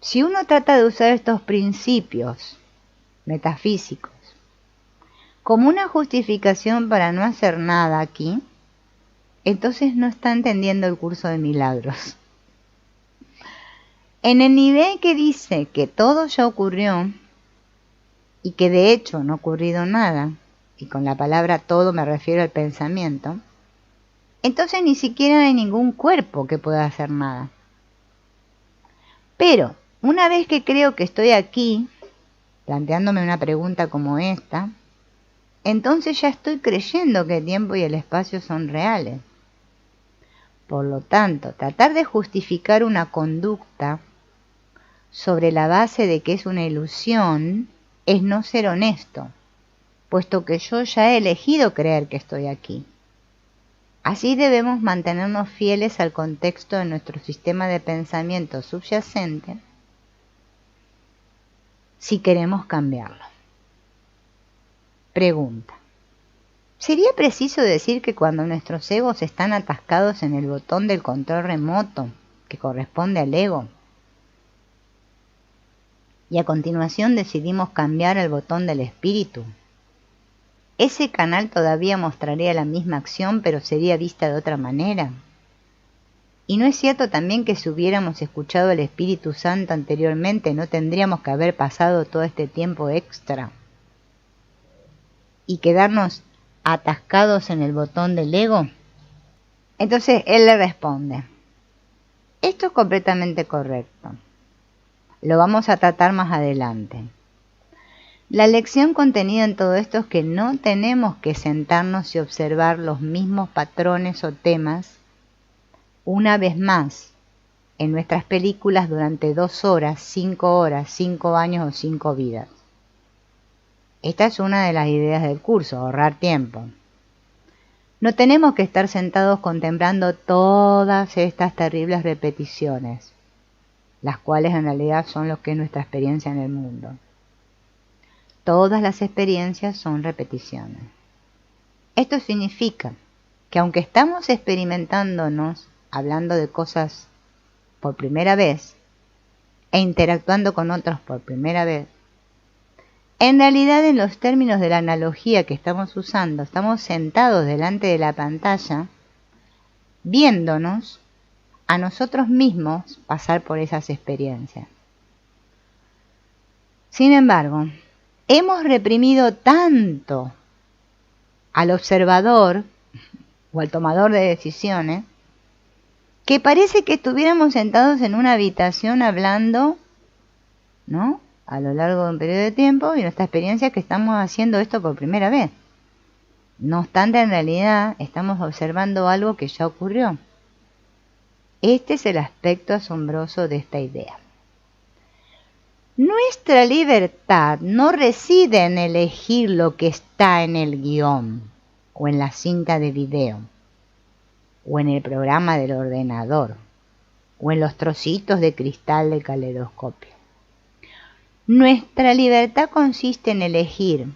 Si uno trata de usar estos principios metafísicos como una justificación para no hacer nada aquí, entonces no está entendiendo el curso de milagros. En el nivel que dice que todo ya ocurrió y que de hecho no ha ocurrido nada, y con la palabra todo me refiero al pensamiento, entonces ni siquiera hay ningún cuerpo que pueda hacer nada. Pero una vez que creo que estoy aquí, planteándome una pregunta como esta, entonces ya estoy creyendo que el tiempo y el espacio son reales. Por lo tanto, tratar de justificar una conducta sobre la base de que es una ilusión es no ser honesto, puesto que yo ya he elegido creer que estoy aquí. Así debemos mantenernos fieles al contexto de nuestro sistema de pensamiento subyacente si queremos cambiarlo. Pregunta: ¿sería preciso decir que cuando nuestros egos están atascados en el botón del control remoto que corresponde al ego, y a continuación decidimos cambiar el botón del espíritu, ese canal todavía mostraría la misma acción pero sería vista de otra manera? ¿Y no es cierto también que si hubiéramos escuchado al Espíritu Santo anteriormente no tendríamos que haber pasado todo este tiempo extra y quedarnos atascados en el botón del ego? Entonces él le responde: esto es completamente correcto. Lo vamos a tratar más adelante. La lección contenida en todo esto es que no tenemos que sentarnos y observar los mismos patrones o temas una vez más en nuestras películas durante 2 horas, 5 años o 5 vidas. Esta es una de las ideas del curso, ahorrar tiempo. No tenemos que estar sentados contemplando todas estas terribles repeticiones, las cuales en realidad son lo que es nuestra experiencia en el mundo. Todas las experiencias son repeticiones. Esto significa que aunque estamos experimentándonos, hablando de cosas por primera vez e interactuando con otros por primera vez, en realidad en los términos de la analogía que estamos usando, estamos sentados delante de la pantalla viéndonos a nosotros mismos pasar por esas experiencias. Sin embargo, hemos reprimido tanto al observador o al tomador de decisiones que parece que estuviéramos sentados en una habitación hablando, ¿no?, a lo largo de un periodo de tiempo, y nuestra experiencia es que estamos haciendo esto por primera vez. No obstante, en realidad estamos observando algo que ya ocurrió. Este es el aspecto asombroso de esta idea. Nuestra libertad no reside en elegir lo que está en el guión, o en la cinta de video, o en el programa del ordenador, o en los trocitos de cristal del caleidoscopio. Nuestra libertad consiste en elegir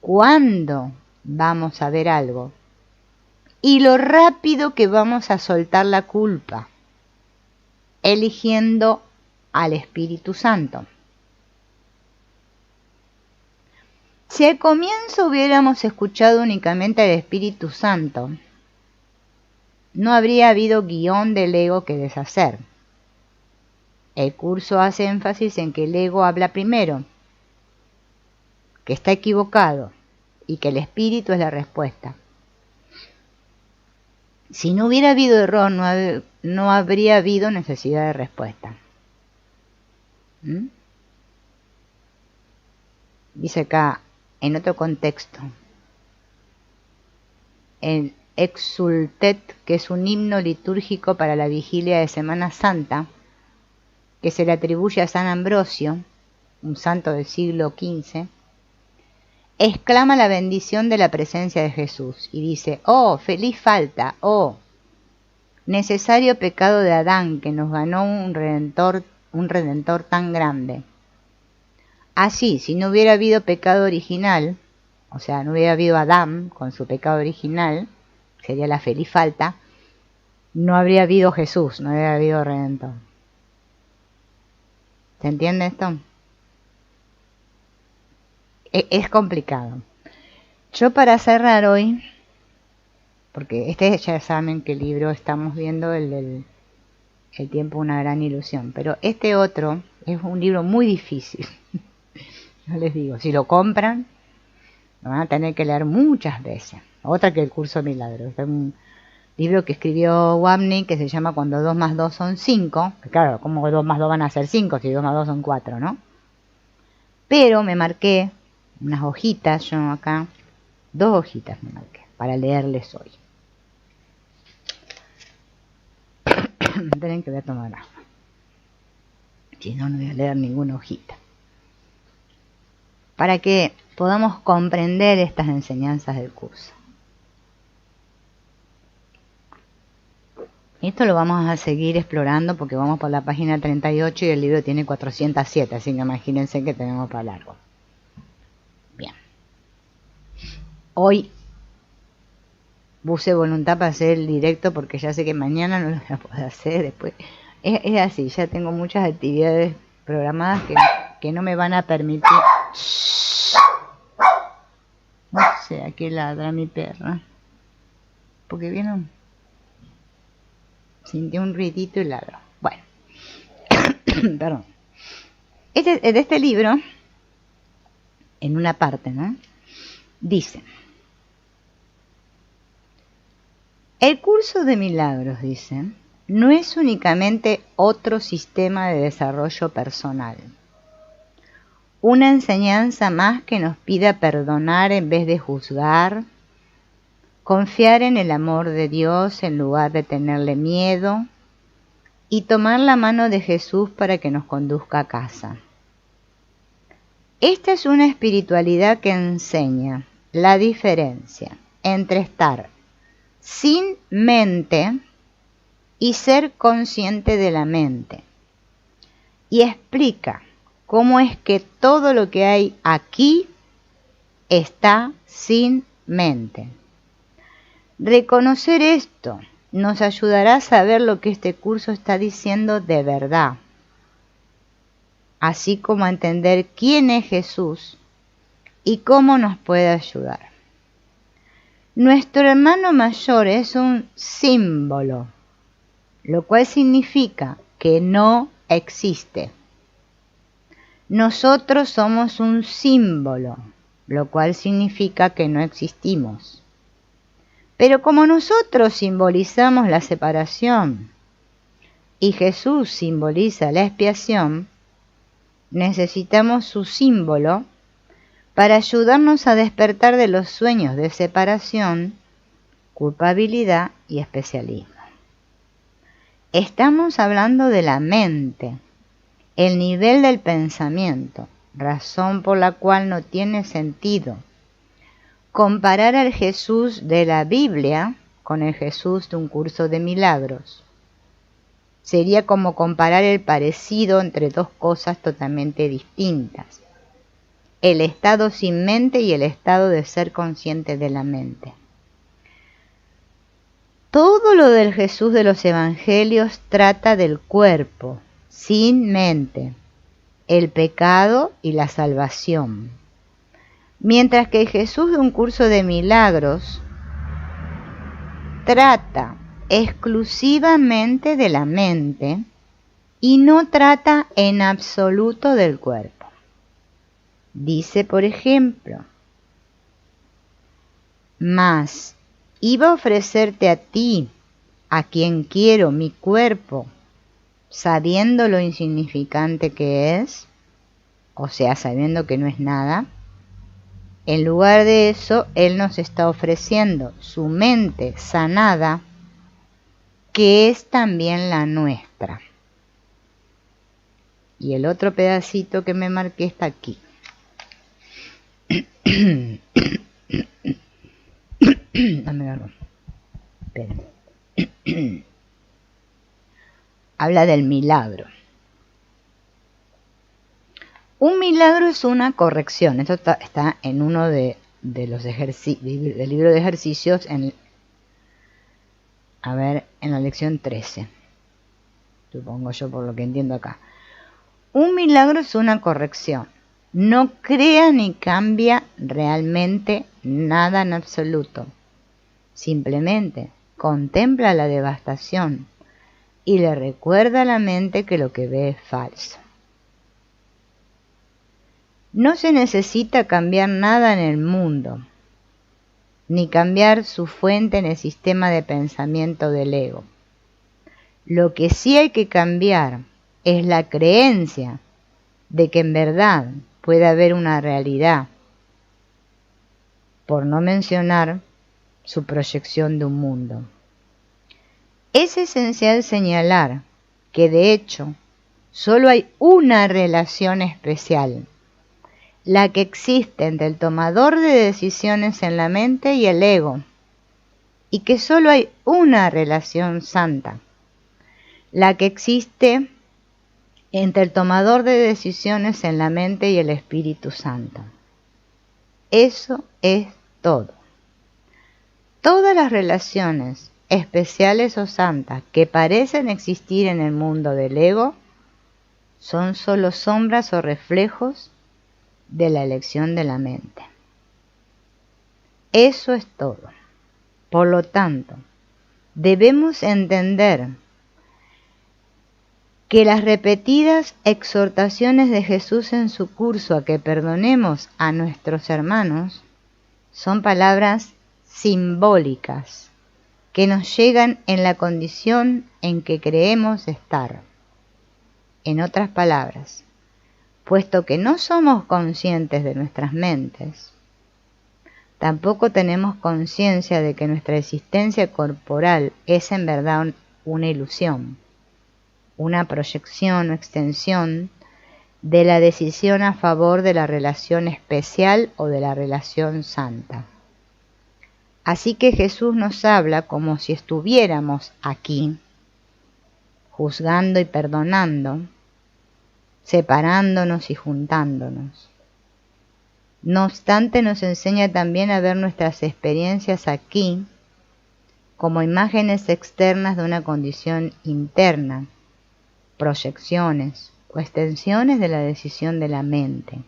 cuándo vamos a ver algo y lo rápido que vamos a soltar la culpa, eligiendo al Espíritu Santo. Si al comienzo hubiéramos escuchado únicamente al Espíritu Santo, no habría habido guión del ego que deshacer. El curso hace énfasis en que el ego habla primero, que está equivocado y que el espíritu es la respuesta. Si no hubiera habido error, no habría habido necesidad de respuesta. Dice acá, en otro contexto, el Exultet, que es un himno litúrgico para la vigilia de Semana Santa, que se le atribuye a San Ambrosio, un santo del siglo XV, exclama la bendición de la presencia de Jesús y dice: oh, feliz falta, oh, necesario pecado de Adán que nos ganó un redentor tan grande. Así, si no hubiera habido pecado original, o sea, no hubiera habido Adán con su pecado original, sería la feliz falta, no habría habido Jesús, no habría habido redentor. ¿Se entiende esto? Es complicado. Yo para cerrar hoy, porque ya saben qué libro estamos viendo, el tiempo una gran ilusión, pero este otro es un libro muy difícil. Yo les digo, si lo compran, lo van a tener que leer muchas veces. Otra que el Curso de Milagros. Es un libro que escribió Wapnick que se llama Cuando 2 más 2 son 5. Claro, ¿cómo 2 más 2 van a ser 5 si 2 más 2 son 4, no? Pero me marqué unas hojitas, yo acá, 2 hojitas me marqué, para leerles hoy. Tienen que ver tomar agua. Si no, no voy a leer ninguna hojita. Para que podamos comprender estas enseñanzas del curso. Esto lo vamos a seguir explorando porque vamos por la página 38 y el libro tiene 407, así que imagínense que tenemos para largo. Bien. Hoy puse voluntad para hacer el directo porque ya sé que mañana no lo voy a poder hacer después. Es así, ya tengo muchas actividades programadas que no me van a permitir. No sé, aquí ladra mi perra. Porque vieron, sintió un ruidito y ladró. Bueno, perdón. De este libro, en una parte, ¿no? Dice: el curso de milagros, dice, no es únicamente otro sistema de desarrollo personal, una enseñanza más que nos pida perdonar en vez de juzgar, confiar en el amor de Dios en lugar de tenerle miedo y tomar la mano de Jesús para que nos conduzca a casa. Esta es una espiritualidad que enseña la diferencia entre estar sin mente y ser consciente de la mente. Y explica cómo es que todo lo que hay aquí está sin mente. Reconocer esto nos ayudará a saber lo que este curso está diciendo de verdad, así como a entender quién es Jesús y cómo nos puede ayudar. Nuestro hermano mayor es un símbolo, lo cual significa que no existe. Nosotros somos un símbolo, lo cual significa que no existimos. Pero como nosotros simbolizamos la separación y Jesús simboliza la expiación, necesitamos su símbolo para ayudarnos a despertar de los sueños de separación, culpabilidad y especialismo. Estamos hablando de la mente, el nivel del pensamiento, razón por la cual no tiene sentido comparar al Jesús de la Biblia con el Jesús de un curso de milagros. Sería como comparar el parecido entre dos cosas totalmente distintas: el estado sin mente y el estado de ser consciente de la mente. Todo lo del Jesús de los Evangelios trata del cuerpo, sin mente, el pecado y la salvación. Mientras que el Jesús de un curso de milagros trata exclusivamente de la mente y no trata en absoluto del cuerpo. Dice, por ejemplo, mas iba a ofrecerte a ti, a quien quiero, mi cuerpo, sabiendo lo insignificante que es, o sea, sabiendo que no es nada. En lugar de eso, Él nos está ofreciendo su mente sanada, que es también la nuestra. Y el otro pedacito que me marqué está aquí. No me agarro. Esperen. Habla del milagro. Un milagro es una corrección. Esto está en uno del libro de ejercicios, en la lección 13. Supongo yo, por lo que entiendo acá. Un milagro es una corrección. No crea ni cambia realmente nada en absoluto. Simplemente contempla la devastación y le recuerda a la mente que lo que ve es falso. No se necesita cambiar nada en el mundo, ni cambiar su fuente en el sistema de pensamiento del ego. Lo que sí hay que cambiar es la creencia de que en verdad puede haber una realidad, por no mencionar su proyección de un mundo. Es esencial señalar que de hecho solo hay una relación especial, la que existe entre el tomador de decisiones en la mente y el ego, y que solo hay una relación santa, la que existe entre el tomador de decisiones en la mente y el Espíritu Santo. Eso es todo. Todas las relaciones especiales o santas que parecen existir en el mundo del ego son solo sombras o reflejos de la elección de la mente. Eso es todo. Por lo tanto, debemos entender que las repetidas exhortaciones de Jesús en su curso a que perdonemos a nuestros hermanos son palabras simbólicas que nos llegan en la condición en que creemos estar. En otras palabras, puesto que no somos conscientes de nuestras mentes, tampoco tenemos conciencia de que nuestra existencia corporal es en verdad una ilusión, una proyección o extensión de la decisión a favor de la relación especial o de la relación santa. Así que Jesús nos habla como si estuviéramos aquí, juzgando y perdonando, separándonos y juntándonos. No obstante, nos enseña también a ver nuestras experiencias aquí como imágenes externas de una condición interna, proyecciones o extensiones de la decisión de la mente.